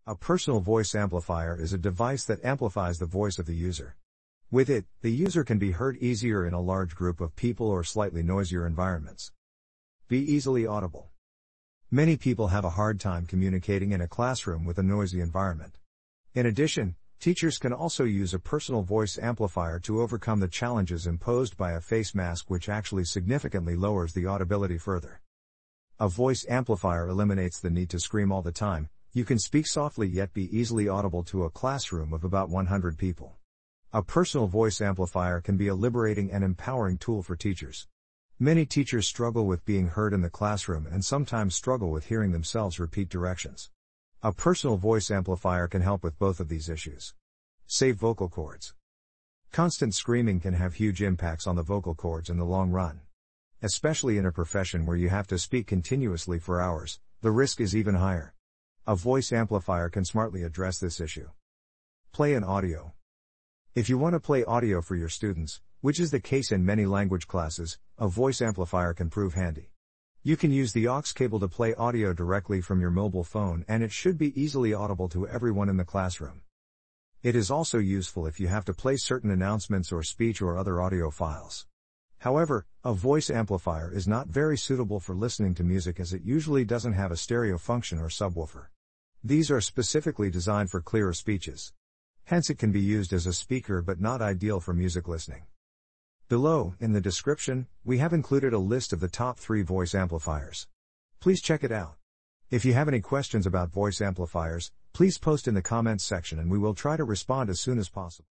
A personal voice amplifier is a device that amplifies the voice of the user. With it, the user can be heard easier in a large group of people or slightly noisier environments. Be easily audible. Many people have a hard time communicating in a classroom with a noisy environment. In addition, teachers can also use a personal voice amplifier to overcome the challenges imposed by a face mask, which actually significantly lowers the audibility further. A voice amplifier eliminates the need to scream all the time. You can speak softly yet be easily audible to a classroom of about 100 people. A personal voice amplifier can be a liberating and empowering tool for teachers. Many teachers struggle with being heard in the classroom and sometimes struggle with hearing themselves repeat directions. A personal voice amplifier can help with both of these issues. Save vocal cords. Constant screaming can have huge impacts on the vocal cords in the long run. Especially in a profession where you have to speak continuously for hours, the risk is even higher. A voice amplifier can smartly address this issue. Play an audio. If you want to play audio for your students, which is the case in many language classes, a voice amplifier can prove handy. You can use the aux cable to play audio directly from your mobile phone, and it should be easily audible to everyone in the classroom. It is also useful if you have to play certain announcements or speech or other audio files. However, a voice amplifier is not very suitable for listening to music as it usually doesn't have a stereo function or subwoofer. These are specifically designed for clearer speeches. Hence it can be used as a speaker but not ideal for music listening. Below, in the description, we have included a list of the top 3 voice amplifiers. Please check it out. If you have any questions about voice amplifiers, please post in the comments section and we will try to respond as soon as possible.